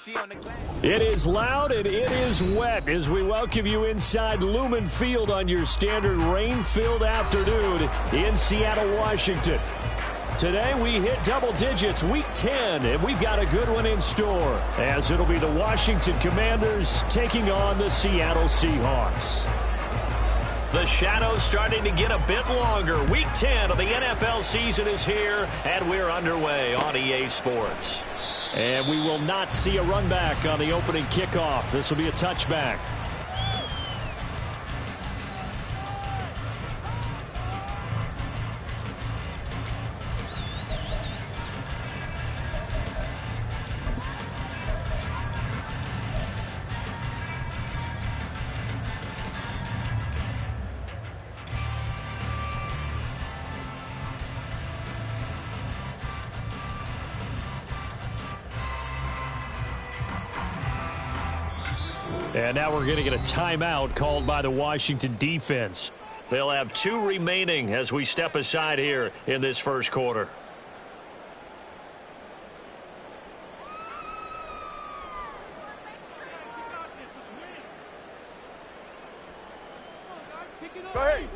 It is loud and it is wet as we welcome you inside Lumen Field on your standard rain-filled afternoon in Seattle, Washington. Today we hit double digits, week 10, and we've got a good one in store as it'll be the Washington Commanders taking on the Seattle Seahawks. The shadows starting to get a bit longer. Week 10 of the NFL season is here, and we're underway on EA Sports. And we will not see a run back on the opening kickoff. This will be a touchback. And now we're going to get a timeout called by the Washington defense. They'll have 2 remaining as we step aside here in this first quarter. Go ahead.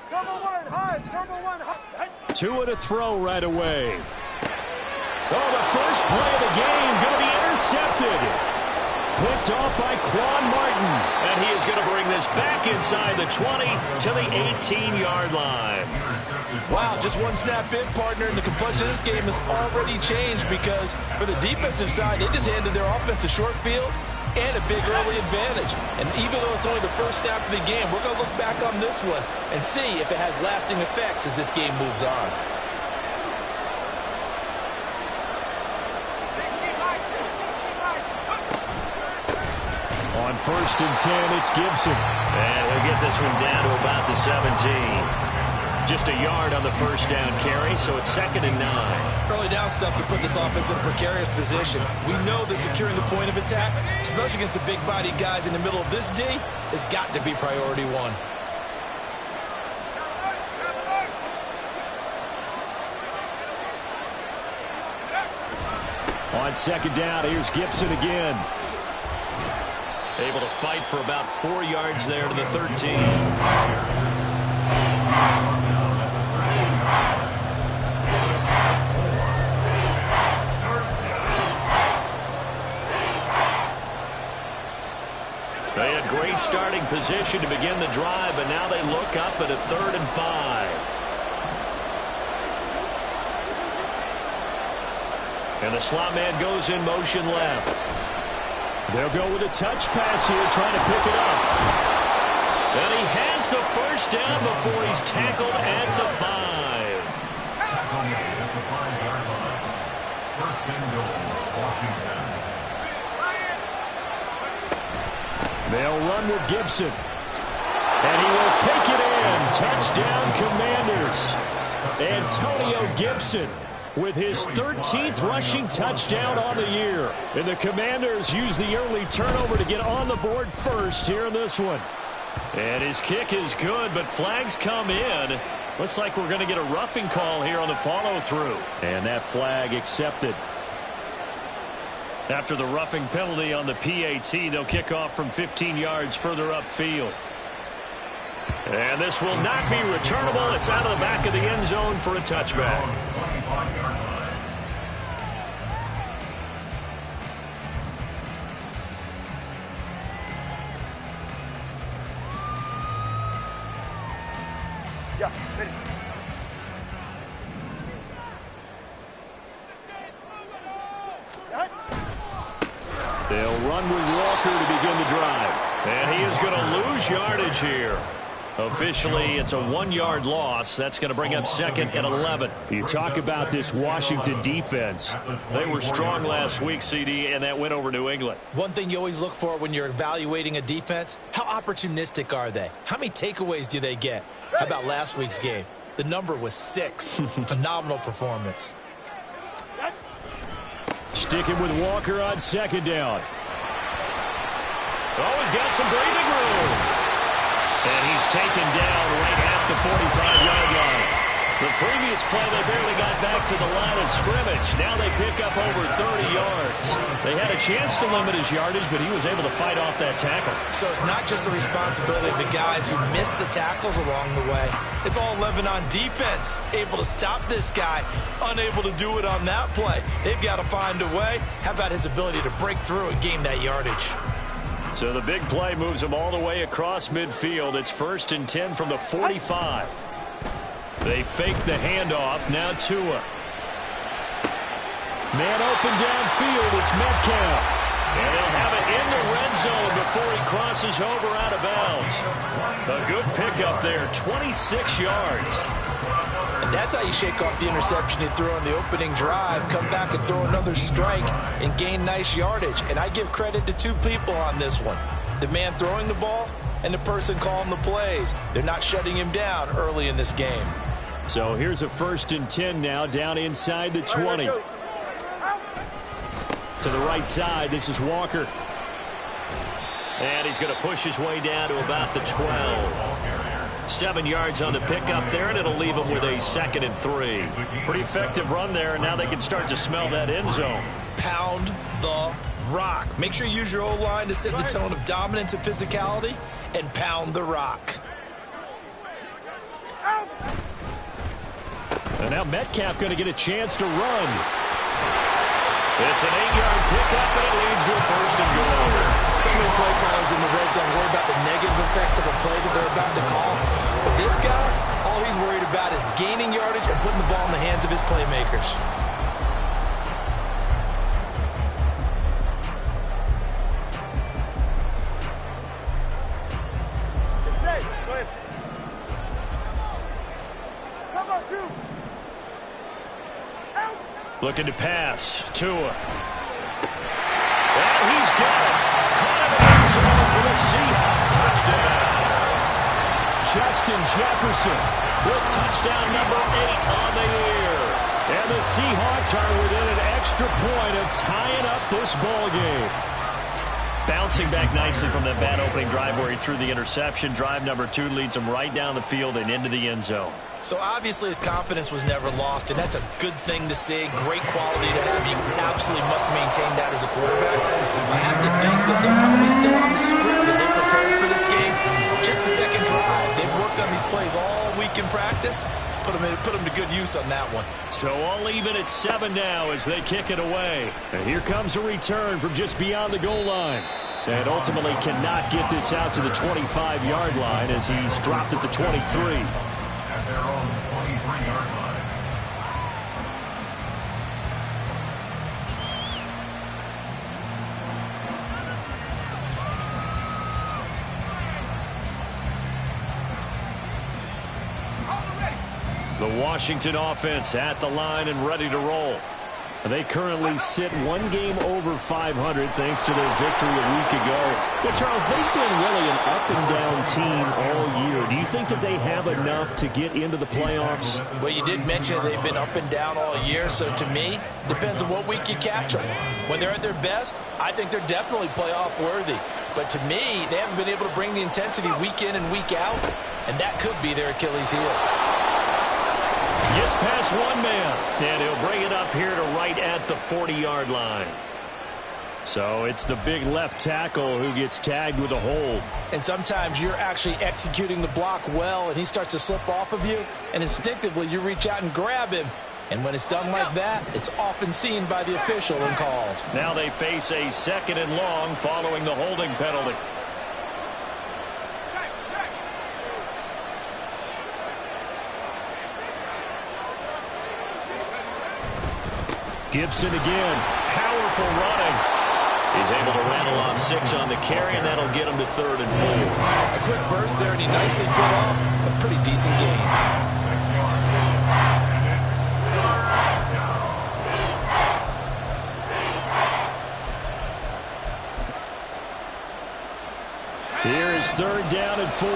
Turbo one, high. Turbo one, high. 2 and a throw right away. Oh, the first play of the game going to be intercepted. Picked off by Quan Martin. And he is going to bring this back inside the 20 to the 18-yard line. Wow, just one snap in, partner, and the complexion of this game has already changed because for the defensive side, they just handed their offense a short field and a big early advantage. And even though it's only the first snap of the game, we're going to look back on this one and see if it has lasting effects as this game moves on. On 1st and 10, it's Gibson. And he'll get this one down to about the 17. Just a yard on the first down carry, so it's 2nd and 9. Early down stuff to put this offense in a precarious position. We know that securing the point of attack, especially against the big-bodied guys in the middle of this D, has got to be priority one. On 2nd down, here's Gibson again. Able to fight for about 4 yards there to the 13. They had great starting position to begin the drive, but now they look up at a 3rd and 5. And the slot man goes in motion left. They'll go with a touch pass here, trying to pick it up. And he has the first down before he's tackled at the 5. They'll run with Gibson. And he will take it in. Touchdown, Commanders. Antonio Gibson with his 13th rushing touchdown on the year. And the Commanders use the early turnover to get on the board first here in this one. And his kick is good, but flags come in. Looks like we're going to get a roughing call here on the follow-through. And that flag accepted. After the roughing penalty on the PAT, they'll kick off from 15 yards further upfield. And this will not be returnable. It's out of the back of the end zone for a touchback. They'll run with Walker to begin the drive. And he is going to lose yardage here. Officially, it's a 1-yard loss. That's going to bring up 2nd and 11. You talk about this Washington defense. They were strong last week, CD, and that went over New England. One thing you always look for when you're evaluating a defense, how opportunistic are they? How many takeaways do they get? How about last week's game? The number was 6. Phenomenal performance. Sticking with Walker on 2nd down. Oh, he's got some breathing room. And he's taken down right at the 45-yard line. The previous play, they barely got back to the line of scrimmage. Now they pick up over 30 yards. They had a chance to limit his yardage, but he was able to fight off that tackle. So it's not just the responsibility of the guys who missed the tackles along the way. It's all 11 on defense, able to stop this guy, unable to do it on that play. They've got to find a way. How about his ability to break through and gain that yardage? So the big play moves him all the way across midfield. It's 1st and 10 from the 45. They fake the handoff. Now Tua. Man open downfield. It's Metcalf. And they'll have it in the red zone before he crosses over out of bounds. A good pickup there, 26 yards. And that's how you shake off the interception you threw on the opening drive, come back and throw another strike and gain nice yardage. And I give credit to two people on this one. The man throwing the ball and the person calling the plays. They're not shutting him down early in this game. So here's a 1st and 10 now, down inside the 20. To the right side, this is Walker. And he's going to push his way down to about the 12. 7 yards on the pickup there, and it'll leave him with a 2nd and 3. Pretty effective run there, and now they can start to smell that end zone. Pound the rock. Make sure you use your O-line to set the tone of dominance and physicality, and pound the rock. And now Metcalf going to get a chance to run. It's an 8-yard pickup, and it leads to a 1st and goal. So many play callers in the red zone worry about the negative effects of a play that they're about to call. But this guy, all he's worried about is gaining yardage and putting the ball in the hands of his playmakers. It's safe. Go ahead. Come on, two. Out. Looking to pass. Tua. And he's got it. Caught in the end zone for the Seahawks. Touchdown. Justin Jefferson with touchdown number 8 on the year. And the Seahawks are within an extra point of tying up this ball game. Bouncing back nicely from that bad opening drive where he threw the interception. Drive number 2 leads him right down the field and into the end zone. So obviously his confidence was never lost, and that's a good thing to see. Great quality to have. You absolutely must maintain that as a quarterback. I have to think that they're probably still on the script that they prepared for this game. Just a second drive. They've worked on these plays all week in practice. Put them to good use on that one. So all even at 7 now as they kick it away. And here comes a return from just beyond the goal line. And ultimately cannot get this out to the 25-yard line as he's dropped at the 23. At their own 23-yard line. The Washington offense at the line and ready to roll. They currently sit 1 game over 500 thanks to their victory a week ago. But, Charles, they've been really an up-and-down team all year. Do you think that they have enough to get into the playoffs? Well, you did mention they've been up and down all year, so to me, depends on what week you catch them. When they're at their best, I think they're definitely playoff worthy. But to me, they haven't been able to bring the intensity week in and week out, and that could be their Achilles heel. Gets past 1 man, and he'll bring it up here to right at the 40-yard line. So it's the big left tackle who gets tagged with a hold. And sometimes you're actually executing the block well, and he starts to slip off of you, and instinctively you reach out and grab him. And when it's done like that, it's often seen by the official and called. Now they face a 2nd and long following the holding penalty. Gibson again. Powerful running. He's able to rattle off 6 on the carry, and that'll get him to 3rd and 4. A quick burst there, and he nicely bit off a pretty decent gain. Here's 3rd down and 4.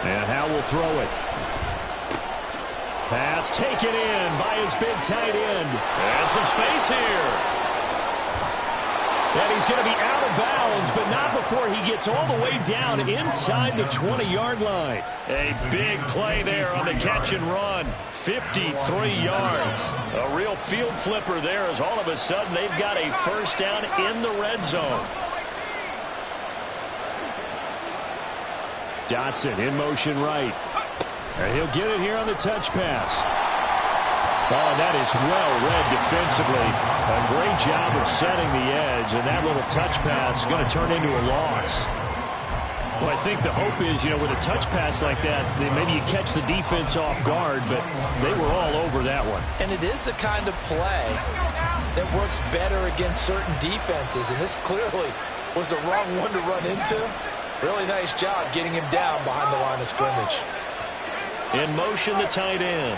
And Howe will throw it. Pass taken in by his big tight end. And some space here. And he's going to be out of bounds, but not before he gets all the way down inside the 20-yard line. A big play there on the catch and run. 53 yards. A real field flipper there as all of a sudden they've got a first down in the red zone. Dotson in motion right. And he'll get it here on the touch pass. Oh, that is well read defensively. A great job of setting the edge, and that little touch pass is going to turn into a loss. Well, I think the hope is, with a touch pass like that, maybe you catch the defense off guard, but they were all over that one. And it is the kind of play that works better against certain defenses, and this clearly was the wrong one to run into. Really nice job getting him down behind the line of scrimmage. In motion, the tight end.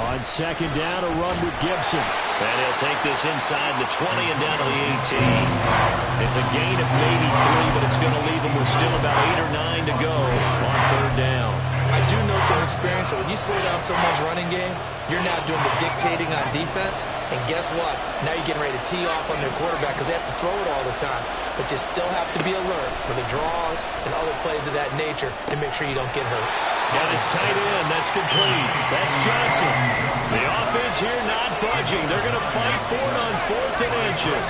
On second down, a run with Gibson. And he'll take this inside the 20 and down to the 18. It's a gain of maybe 3, but it's going to leave him with still about 8 or 9 to go on third down. I do know from experience that when you slow down someone's running game, you're now doing the dictating on defense. And guess what? Now you're getting ready to tee off on their quarterback because they have to throw it all the time. But you still have to be alert for the draws and other plays of that nature to make sure you don't get hurt. Got his tight end. That's complete. That's Johnson. The offense here not budging. They're going to fight for it on 4th and inches.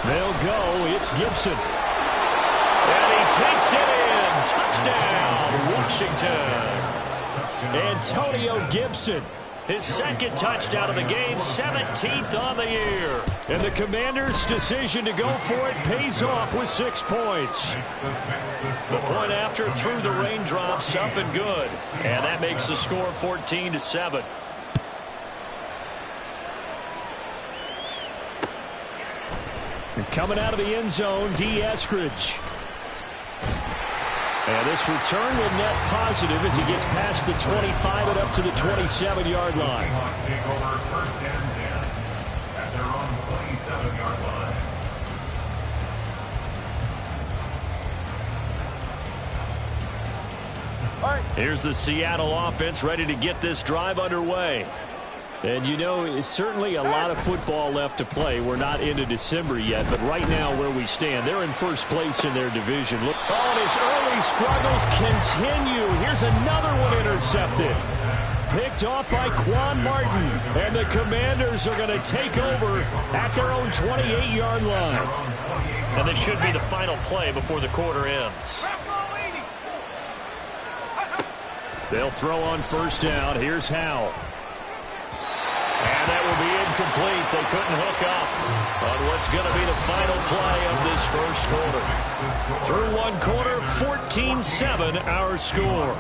They'll go. It's Gibson. And he takes it in. Touchdown, Washington. Antonio Gibson. His second touchdown of the game, 17th on the year. And the Commanders' decision to go for it pays off with 6 points. The point after through the raindrops, up and good. And that makes the score 14-7. And coming out of the end zone, D. Eskridge. And this return will net positive as he gets past the 25 and up to the 27-yard line. Take over first and 10 at their own 27-yard line. Here's the Seattle offense ready to get this drive underway. And it's certainly a lot of football left to play. We're not into December yet, but right now where we stand, they're in first place in their division. Look, and his early struggles continue. Here's another one intercepted. Picked off by Quan Martin. And the Commanders are going to take over at their own 28-yard line. And this should be the final play before the quarter ends. They'll throw on first down. Here's Howell. And that will be incomplete. They couldn't hook up on what's going to be the final play of this first quarter. Through one quarter, 14-7 our score.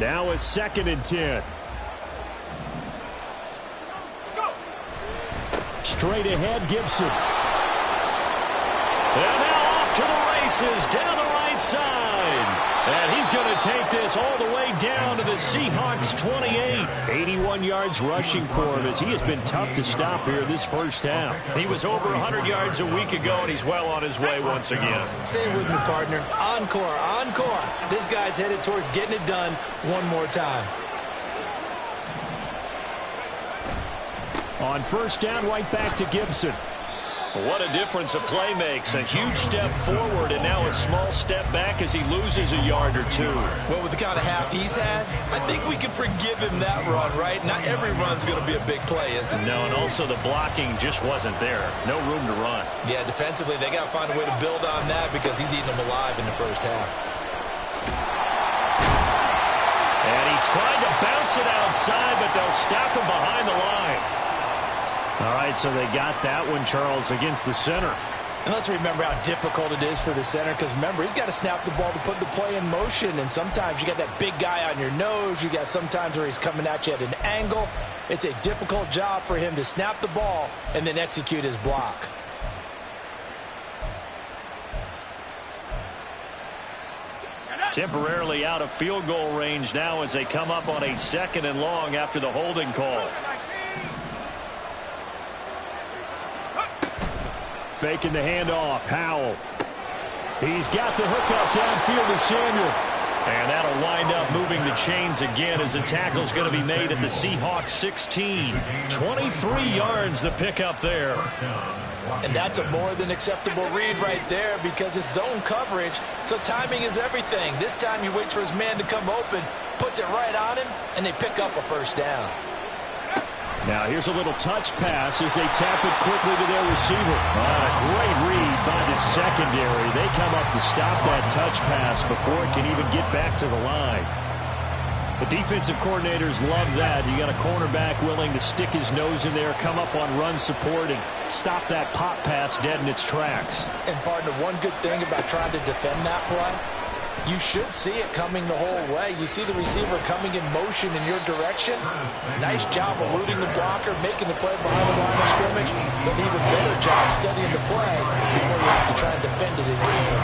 Now a 2nd and 10. Straight ahead, Gibson. And now off to the races down the right side. And he's going to take this all the way down to the Seahawks 28. 81 yards rushing for him as he has been tough to stop here this first half. He was over 100 yards a week ago, and he's well on his way once again. Say it with me, partner. Encore, encore. This guy's headed towards getting it done one more time. On first down, right back to Gibson. What a difference a play makes. A huge step forward and now a small step back as he loses a yard or two. Well, with the kind of half he's had, I think we can forgive him that run, right? Not every run's going to be a big play, is it? No, and also the blocking just wasn't there. No room to run. Yeah, defensively, they got to find a way to build on that because he's eating them alive in the first half. And he tried to bounce it outside, but they'll stop him behind the line. All right, so they got that one, Charles, against the center. And let's remember how difficult it is for the center, because remember, he's got to snap the ball to put the play in motion, and sometimes you got that big guy on your nose. You got sometimes where he's coming at you at an angle. It's a difficult job for him to snap the ball and then execute his block. Temporarily out of field goal range now as they come up on a 2nd and long after the holding call. Faking the handoff. Howell. He's got the hook up downfield to Samuel. And that'll wind up moving the chains again as the tackle's going to be made at the Seahawks 16. 23 yards the pickup there. And that's a more than acceptable read right there because it's zone coverage, so timing is everything. This time he waits for his man to come open, puts it right on him, and they pick up a first down. Now here's a little touch pass as they tap it quickly to their receiver. A great read by the secondary. They come up to stop that touch pass before it can even get back to the line. The defensive coordinators love that. You got a cornerback willing to stick his nose in there, come up on run support, and stop that pop pass dead in its tracks. And partner, one good thing about trying to defend that play, you should see it coming the whole way. You see the receiver coming in motion in your direction. Nice job eluding the blocker, making the play behind the line of scrimmage, but an even better job studying the play before you have to try and defend it in the game.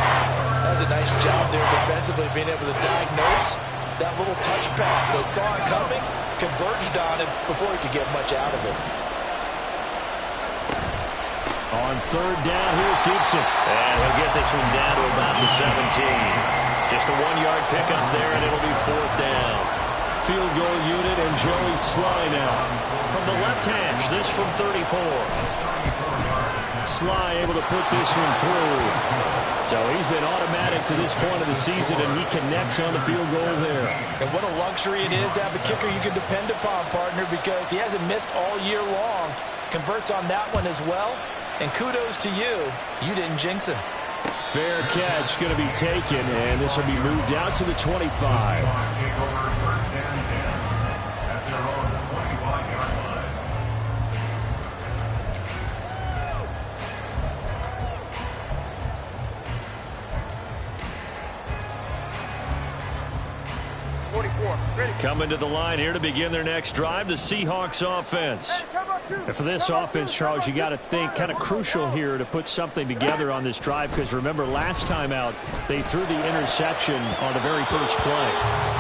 That's a nice job there defensively, being able to diagnose that little touch pass. They saw it coming, converged on him before he could get much out of it. On 3rd down, here's Gibson. And he'll get this one down to about the 17. Just a 1-yard pickup there, and it'll be 4th down. Field goal unit and Joey Sly now. From the left hash, this from 34. Sly able to put this one through. So he's been automatic to this point of the season, and he connects on the field goal there. And what a luxury it is to have a kicker you can depend upon, partner, because he hasn't missed all year long. Converts on that one as well. And kudos to you. You didn't jinx him. Fair catch going to be taken, and this will be moved out to the 25. First and 10 at their own 25-yard line. Coming to the line here to begin their next drive, the Seahawks offense. And for this offense, Charles, you got to think kind of crucial here to put something together on this drive, because remember last time out they threw the interception on the very first play.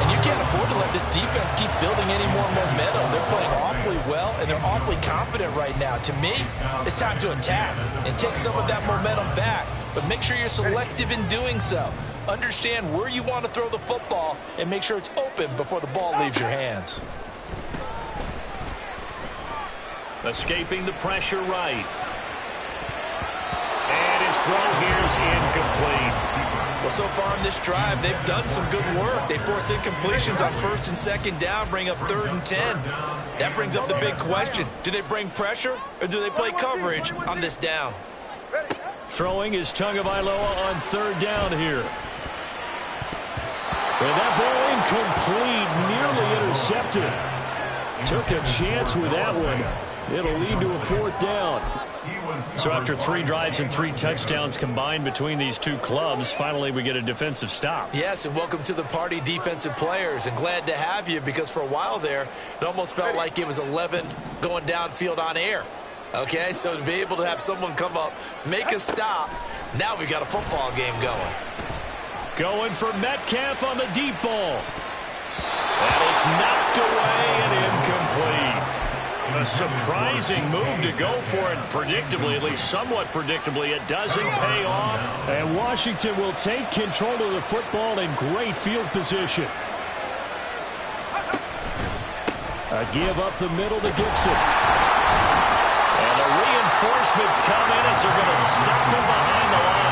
And you can't afford to let this defense keep building any more momentum. They're playing awfully well, and they're awfully confident right now. To me, it's time to attack and take some of that momentum back, but make sure you're selective in doing so. Understand where you want to throw the football and make sure it's open before the ball leaves your hands. Escaping the pressure right. And his throw here is incomplete. Well, so far on this drive, they've done some good work. They force incompletions on 1st and 2nd down, bring up 3rd and 10. That brings up the big question. Do they bring pressure or do they play coverage on this down? Throwing is Tagovailoa on 3rd down here. And that ball incomplete, nearly intercepted. Took a chance with that one. It'll lead to a 4th down. So after 3 drives and 3 touchdowns combined between these two clubs, finally we get a defensive stop. Yes, and welcome to the party, defensive players, and glad to have you, because for a while there, it almost felt like it was 11 going downfield on air. Okay, so to be able to have someone come up, make a stop, now we got a football game going. Going for Metcalf on the deep ball. And it's knocked away and incomplete. A surprising move to go for it, predictably, at least somewhat predictably. It doesn't pay off. And Washington will take control of the football in great field position. A give up the middle to Gibson. And the reinforcements come in as they're going to stop him behind the line.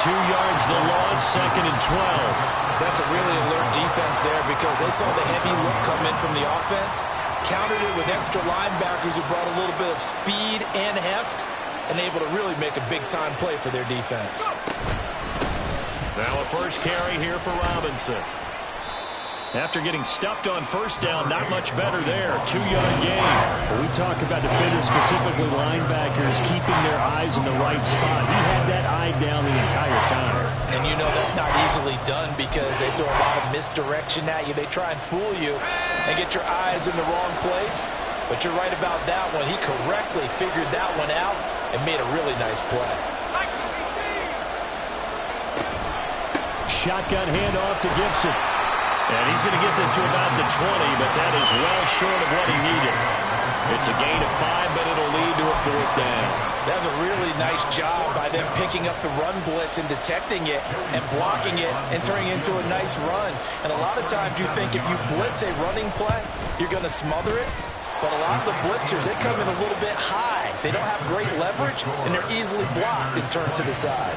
2 yards the loss, 2nd and 12. That's a really alert defense there, because they saw the heavy look come in from the offense, countered it with extra linebackers who brought a little bit of speed and heft, and able to really make a big-time play for their defense. Now a first carry here for Robinson. After getting stuffed on first down, not much better there. 2-yard gain. When we talk about defenders, specifically linebackers, keeping their eyes in the right spot. He had that eye down the entire time. And you know that's not easily done because they throw a lot of misdirection at you. They try and fool you and get your eyes in the wrong place. But you're right about that one. He correctly figured that one out and made a really nice play. Shotgun handoff to Gibson. And he's going to get this to about the 20, but that is well short of what he needed. It's a gain of 5, but it'll lead to a 4th down. That's a really nice job by them picking up the run blitz and detecting it and blocking it and turning it into a nice run. And a lot of times you think if you blitz a running play, you're going to smother it. But a lot of the blitzers, they come in a little bit high. They don't have great leverage, and they're easily blocked and turned to the side.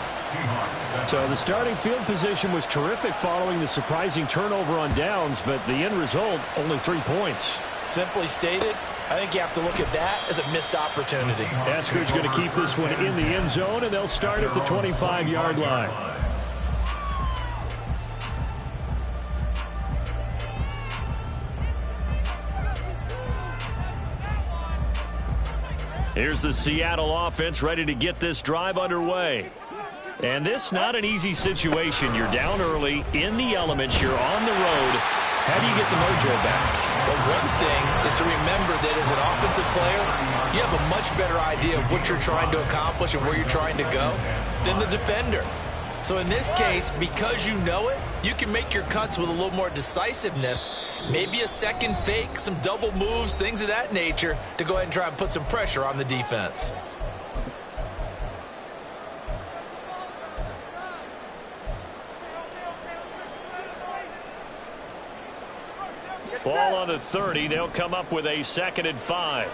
So the starting field position was terrific following the surprising turnover on downs, but the end result, only 3 points. Simply stated, I think you have to look at that as a missed opportunity. Eskridge going to keep this one in the end zone, and they'll start at the 25-yard line. Here's the Seattle offense ready to get this drive underway. And this not an easy situation. You're down early, in the elements, you're on the road. How do you get the mojo back? Well, one thing is to remember that as an offensive player, you have a much better idea of what you're trying to accomplish and where you're trying to go than the defender. So in this case, because you know it, you can make your cuts with a little more decisiveness, maybe a second fake, some double moves, things of that nature, to go ahead and try and put some pressure on the defense. Ball on the 30. They'll come up with a 2nd and 5.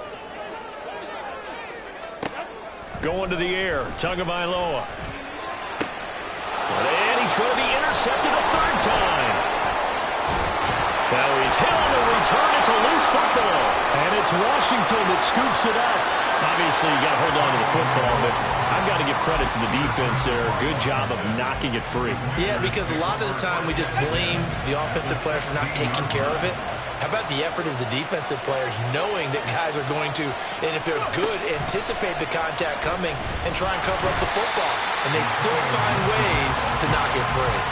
Going to the air. Tagovailoa. And he's going to be intercepted a 3rd time. Now he's hit on the return. It's a loose football. And it's Washington that scoops it up. Obviously, you got to hold on to the football, but I've got to give credit to the defense there. Good job of knocking it free. Yeah, because a lot of the time we just blame the offensive players for not taking care of it. How about the effort of the defensive players knowing that guys are going to, and if they're good, anticipate the contact coming and try and cover up the football. And they still find ways to knock it free.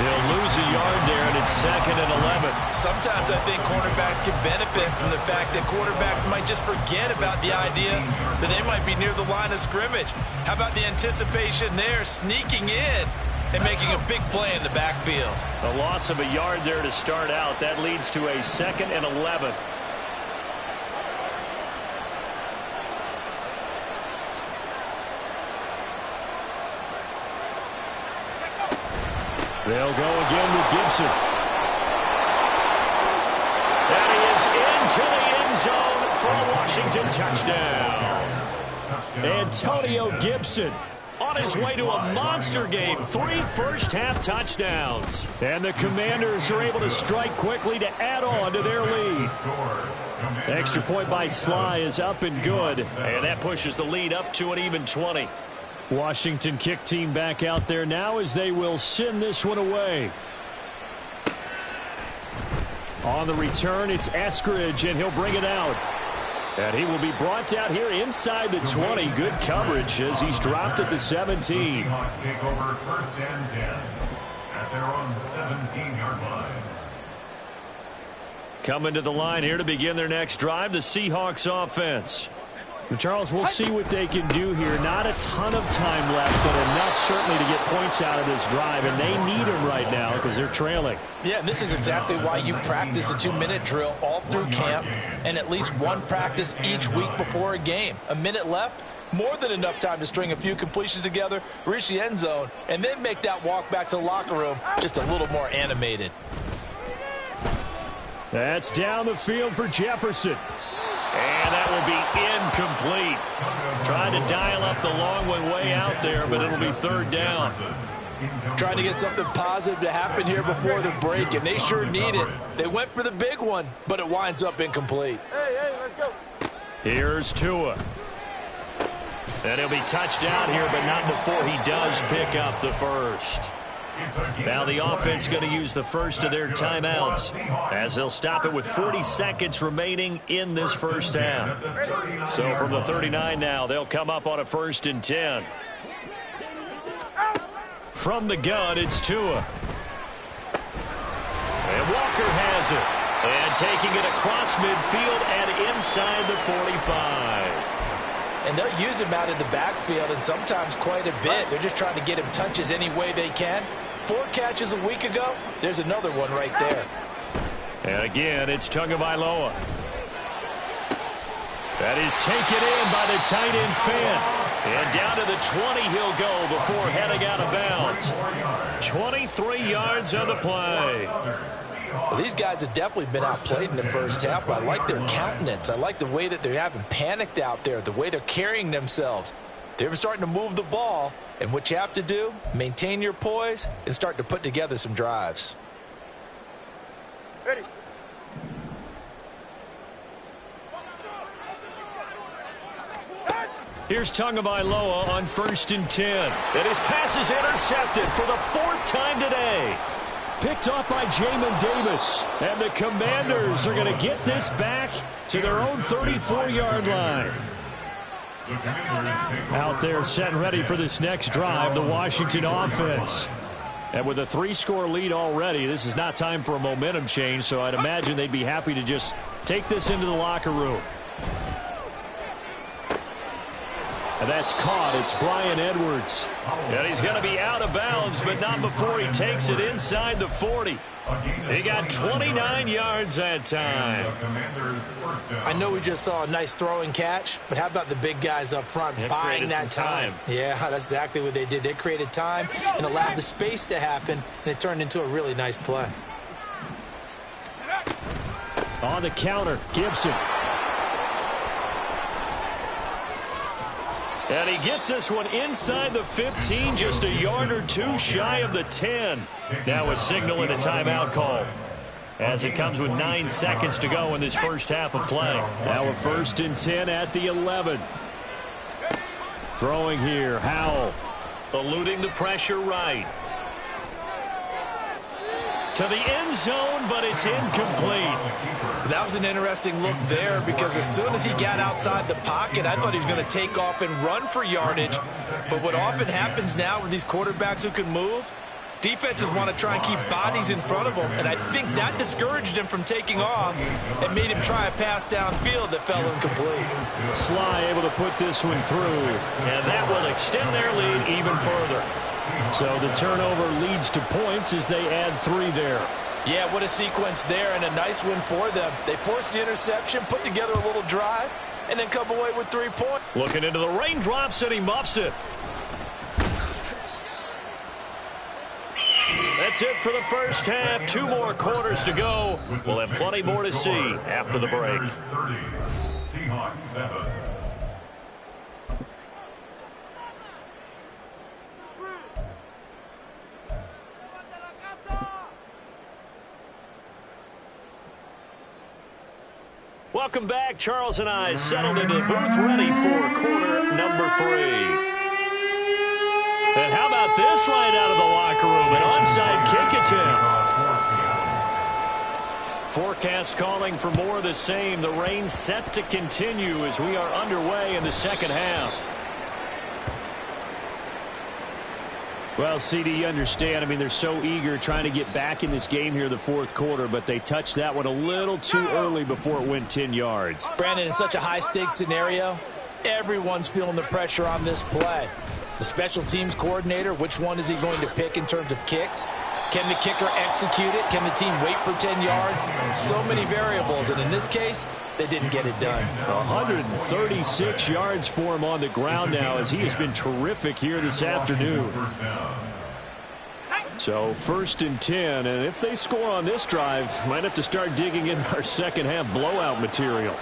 They'll lose a yard there, and it's 2nd and 11. Sometimes I think cornerbacks can benefit from the fact that quarterbacks might just forget about the idea that they might be near the line of scrimmage. How about the anticipation there, sneaking in and making a big play in the backfield? A loss of a yard there to start out. That leads to a 2nd and 11. They'll go again with Gibson. And he is into the end zone for a Washington touchdown. Antonio Gibson on his way to a monster game. 3 first-half touchdowns. And the Commanders are able to strike quickly to add on to their lead. The extra point by Sly is up and good. And that pushes the lead up to an even 20. Washington kick team back out there now as they will send this one away. On the return, it's Eskridge, and he'll bring it out. And he will be brought out here inside the 20. Good coverage as he's dropped at the 17. Seahawks take over 1st and 10 at their own 17-yard line. Coming to the line here to begin their next drive, the Seahawks offense. Charles, we'll see what they can do here. Not a ton of time left, but enough certainly to get points out of this drive, and they need them right now because they're trailing. Yeah, and this is exactly why you practice a 2-minute drill all through camp and at least one practice each week before a game. A minute left, more than enough time to string a few completions together, reach the end zone, and then make that walk back to the locker room just a little more animated. That's down the field for Jefferson. And that will be incomplete. Trying to dial up the long one way out there, but it'll be 3rd down. Trying to get something positive to happen here before the break, and they sure need it. They went for the big one, but it winds up incomplete. Hey, let's go. Here's Tua. And he'll be touched down here, but not before he does pick up the first. Now the offense going to use the first of their timeouts as they'll stop it with 40 seconds remaining in this first half. So from the 39 now, they'll come up on a 1st and 10. From the gun, it's Tua. And Walker has it. And taking it across midfield and inside the 45. And they'll use him out in the backfield, and sometimes quite a bit. They're just trying to get him touches any way they can. 4 catches a week ago. There's another one right there. And again, it's Tagovailoa. That is taken in by the tight end Fant. And down to the 20 he'll go before heading out of bounds. 23 yards on the play. Well, these guys have definitely been outplayed in the first half, but I like their countenance. I like the way that they haven't panicked out there, the way they're carrying themselves. They're starting to move the ball, and what you have to do, maintain your poise and start to put together some drives. Ready. Here's Tagovailoa on 1st and 10. And his pass is intercepted for the 4th time today. Picked off by Jamin Davis. And the Commanders are going to get this back to their own 34-yard line. Out there set and ready for this next drive, the Washington offense. And with a 3-score lead already, this is not time for a momentum change, so I'd imagine they'd be happy to just take this into the locker room. And that's caught. It's Bryan Edwards. And he's going to be out of bounds, but not before he takes it inside the 40. He got 29 yards that time. I know we just saw a nice throwing catch, but how about the big guys up front buying that time? Yeah, that's exactly what they did. They created time and allowed the space to happen, and it turned into a really nice play. On the counter, Gibson. And he gets this one inside the 15, just a yard or two shy of the 10. Now a signal and a timeout call as it comes with 9 seconds to go in this first half of play. Now a 1st and 10 at the 11. Throwing here, Howell. Eluding the pressure right. To the end zone, but it's incomplete. That was an interesting look there because as soon as he got outside the pocket, I thought he was going to take off and run for yardage. But what often happens now with these quarterbacks who can move, defenses want to try and keep bodies in front of them, and I think that discouraged him from taking off and made him try a pass downfield that fell incomplete. Sly able to put this one through, and that will extend their lead even further. So the turnover leads to points as they add 3 there. Yeah, what a sequence there, and a nice win for them. They forced the interception, put together a little drive, and then come away with 3 points. Looking into the raindrops, and he muffs it. That's it for the first half. 2 more quarters to go. We'll have plenty more to see after the break. Seahawks 7. Welcome back. Charles and I settled into the booth ready for quarter number 3. And how about this right out of the locker room? An onside kick attempt. Forecast calling for more of the same. The rain set to continue as we are underway in the second half. Well, CD, you understand. I mean, they're so eager trying to get back in this game here in the 4th quarter, but they touched that one a little too early before it went 10 yards. Brandon, in such a high-stakes scenario, everyone's feeling the pressure on this play. The special teams coordinator, which one is he going to pick in terms of kicks? Can the kicker execute it? Can the team wait for 10 yards? So many variables, and in this case, they didn't get it done. 136 yards for him on the ground now as he has been terrific here this afternoon. So 1st and 10, and if they score on this drive, might have to start digging in our second half blowout material.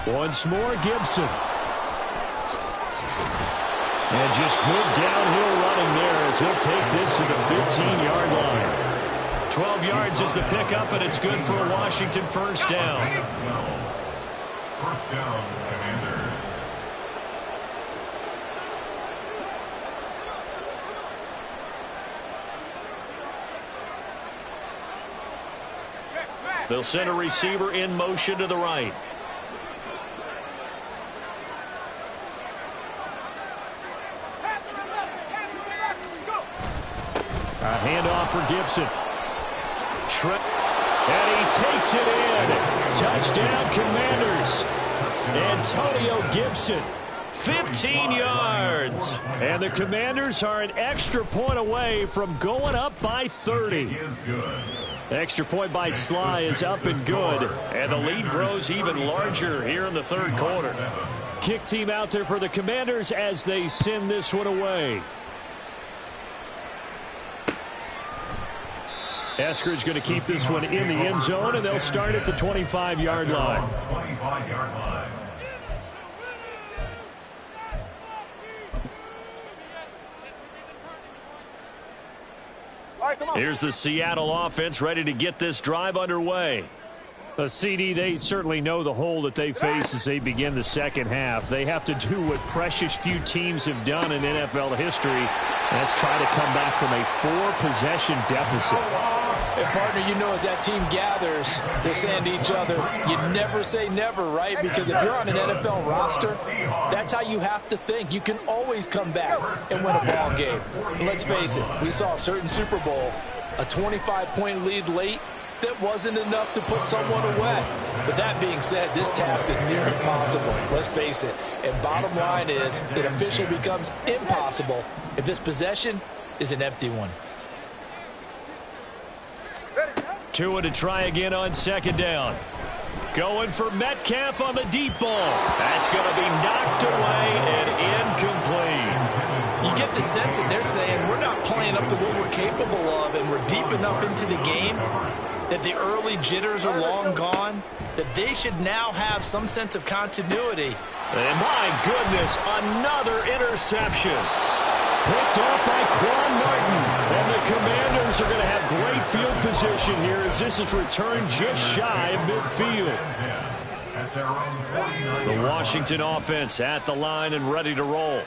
Once more, Gibson. And just good downhill running there as he'll take this to the 15-yard line. 12 yards is the pickup, and it's good for a Washington first down. First down, Commanders. They'll send a receiver in motion to the right. A handoff for Gibson. And he takes it in. Touchdown, Commanders. Antonio Gibson. 15 yards. And the Commanders are an extra point away from going up by 30. Is good. Extra point by Sly is up and good. And the lead grows even larger here in the third quarter. Kick team out there for the Commanders as they send this one away. Eskridge going to keep this one in the end zone, and they'll start at the 25-yard line. 25-yard line. All right, come on. Here's the Seattle offense ready to get this drive underway. The CD, they certainly know the hole that they face as they begin the second half. They have to do what precious few teams have done in NFL history. That's try to come back from a 4-possession deficit. And, partner, you know, as that team gathers, they're saying to each other, you never say never, right? Because if you're on an NFL roster, that's how you have to think. You can always come back and win a ball game. And let's face it, we saw a certain Super Bowl, a 25-point lead late, that wasn't enough to put someone away. But that being said, this task is near impossible. Let's face it. And bottom line is, it officially becomes impossible if this possession is an empty one. Tua to try again on second down. Going for Metcalf on the deep ball. That's going to be knocked away and incomplete. You get the sense that they're saying we're not playing up to what we're capable of, and we're deep enough into the game that the early jitters are long gone, that they should now have some sense of continuity. And my goodness, another interception. Picked off by Quan Martin. And the Commanders are going to have great field position here as this is returned just shy of midfield. The Washington offense at the line and ready to roll.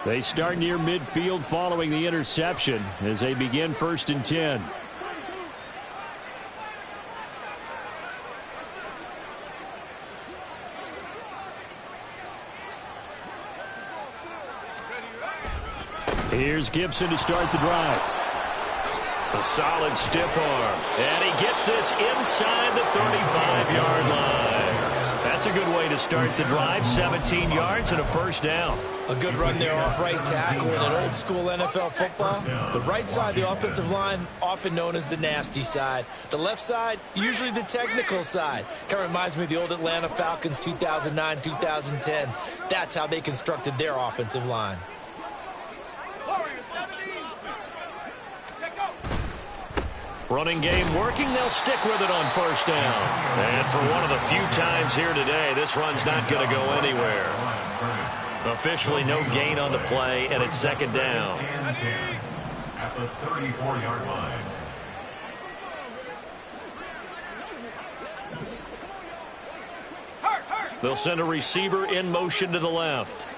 They start near midfield following the interception as they begin 1st and 10. Here's Gibson to start the drive. A solid stiff arm. And he gets this inside the 35-yard line. That's a good way to start the drive. 17 yards and a first down. A good run there off right tackle in an old-school NFL football. The right side of the offensive line, often known as the nasty side. The left side, usually the technical side. Kind of reminds me of the old Atlanta Falcons 2009-2010. That's how they constructed their offensive line. Running game working. They'll stick with it on first down. And for one of the few times here today, this run's not going to go anywhere. Officially no gain on the play, and it's second down. At the 34-yard line. They'll send a receiver in motion to the left.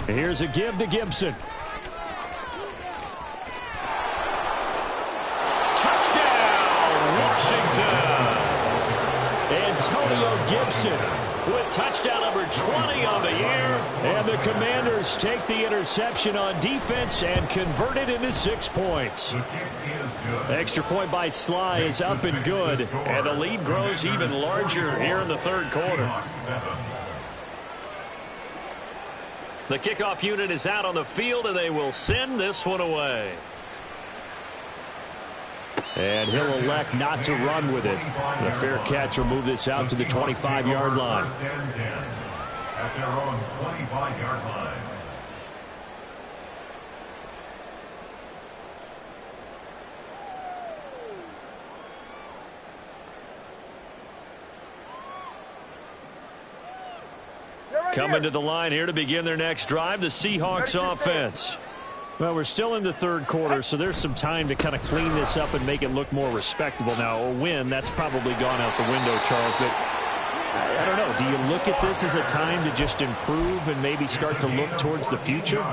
Here's a give to Gibson. Touchdown, Washington! Antonio Gibson with touchdown number 20 on the year. And the Commanders take the interception on defense and convert it into 6 points. Extra point by Sly is up and good. And the lead grows even larger here in the third quarter. The kickoff unit is out on the field, and they will send this one away. And he'll elect not to run with it. The fair catch will move this out to the 25-yard line. First and 10 at their own 25-yard line. Coming to the line here to begin their next drive, the Seahawks offense. Well, we're still in the third quarter, so there's some time to kind of clean this up and make it look more respectable. Now, a win, that's probably gone out the window, Charles, but I don't know. Do you look at this as a time to just improve and maybe start to look towards the future?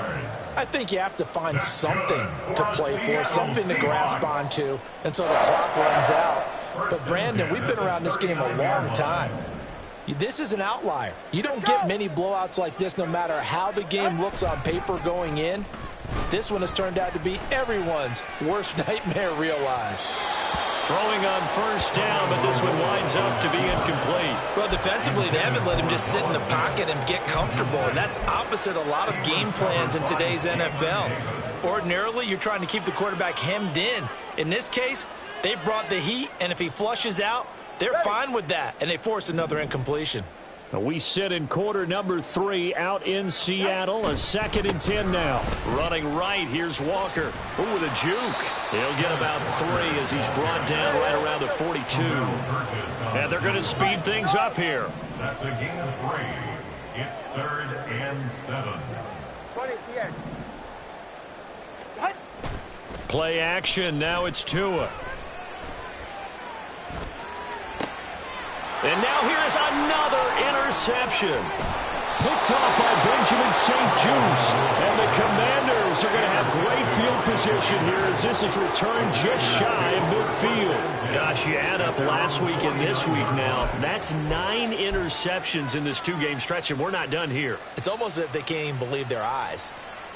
I think you have to find something to play for, something to grasp onto until the clock runs out. But, Brandon, we've been around this game a long time. This is an outlier. You don't get many blowouts like this no matter how the game looks on paper going in. This one has turned out to be everyone's worst nightmare realized. Throwing on first down, but this one winds up to be incomplete. Well, defensively, they haven't let him just sit in the pocket and get comfortable, and that's opposite a lot of game plans in today's NFL. Ordinarily, you're trying to keep the quarterback hemmed in. In this case, they brought the heat, and if he flushes out, they're fine with that, and they force another incompletion. We sit in quarter number 3 out in Seattle. A 2nd and 10 now. Running right, here's Walker. Ooh, with a juke. He'll get about 3 as he's brought down right around the 42. And they're going to speed things up here. That's a gain of 3. It's 3rd and 7. Play action. Now it's Tua. And now here's another interception. Picked off by Benjamin St-Juste. And the Commanders are going to have great field position here as this is returned just shy of midfield. Gosh, you add up last week and this week now. That's 9 interceptions in this 2-game stretch, and we're not done here. It's almost as if they can't even believe their eyes.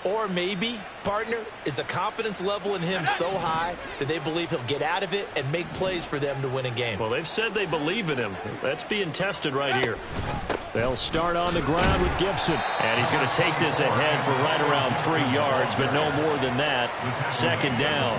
Or maybe, partner, is the confidence level in him so high that they believe he'll get out of it and make plays for them to win a game. Well, they've said they believe in him. That's being tested right here. They'll start on the ground with Gibson. And he's going to take this ahead for right around 3 yards, but no more than that. 2nd down.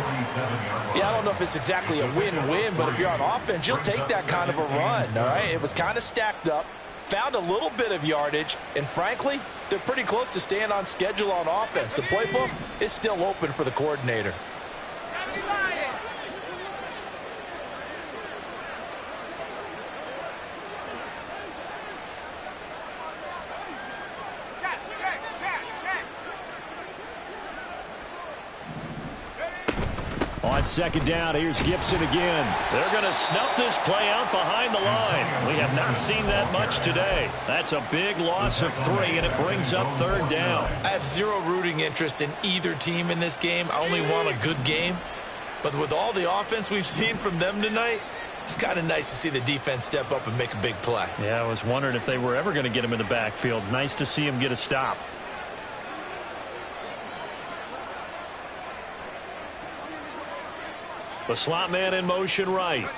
Yeah, I don't know if it's exactly a win-win, but if you're on offense, you'll take that kind of a run, all right? It was kind of stacked up. Found a little bit of yardage, and frankly, they're pretty close to staying on schedule on offense. The playbook is still open for the coordinator. On 2nd down, here's Gibson again. They're going to snuff this play out behind the line. We have not seen that much today. That's a big loss of 3, and it brings up 3rd down. I have zero rooting interest in either team in this game. I only want a good game. But with all the offense we've seen from them tonight, it's kind of nice to see the defense step up and make a big play. Yeah, I was wondering if they were ever going to get him in the backfield. Nice to see him get a stop. The slot man in motion right.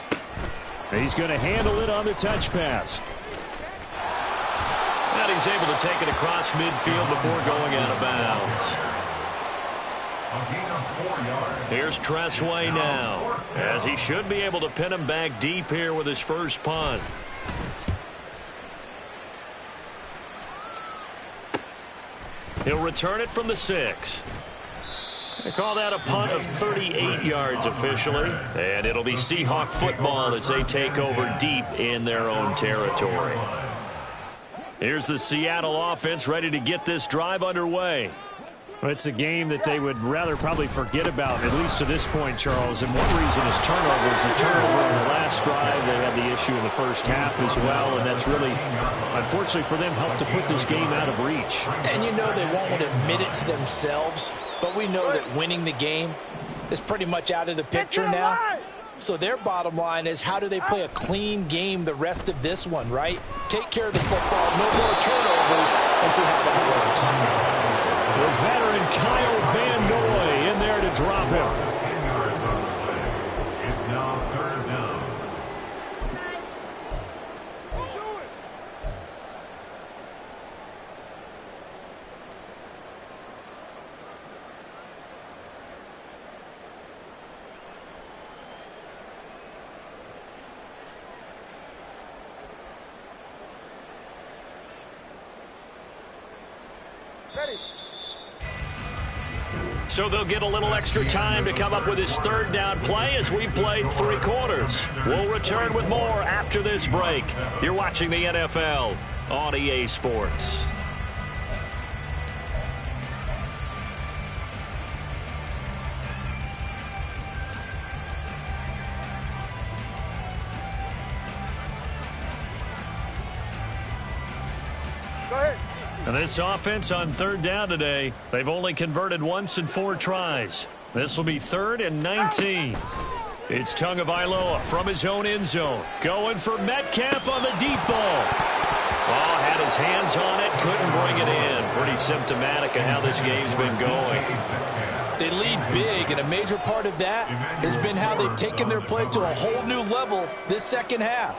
He's going to handle it on the touch pass. And he's able to take it across midfield before going out of bounds. A gain of 4 yards. Here's Tressway now, as he should be able to pin him back deep here with his first punt. He'll return it from the 6. They call that a punt of 38 yards officially. And it'll be Seahawk football as they take over deep in their own territory. Here's the Seattle offense ready to get this drive underway. Well, it's a game that they would rather probably forget about, at least to this point, Charles. And one reason is turnovers. A turnover on the last drive. They had the issue in the first half as well. And that's really, unfortunately for them, helped to put this game out of reach. And you know they won't admit it to themselves, but we know that winning the game is pretty much out of the picture now. So their bottom line is, how do they play a clean game the rest of this one, right? Take care of the football, no more turnovers, and see how that works. The veteran Kyle Van Noy in there to drop him. 10 yards on the play. It's now 3rd down. So they'll get a little extra time to come up with his 3rd down play as we played 3 quarters. We'll return with more after this break. You're watching the NFL on EA Sports. And this offense on third down today, they've only converted once in 4 tries. This will be 3rd and 19. It's Tagovailoa from his own end zone. Going for Metcalf on the deep ball. Oh, had his hands on it, couldn't bring it in. Pretty symptomatic of how this game's been going. They lead big, and a major part of that has been how they've taken their play to a whole new level this second half.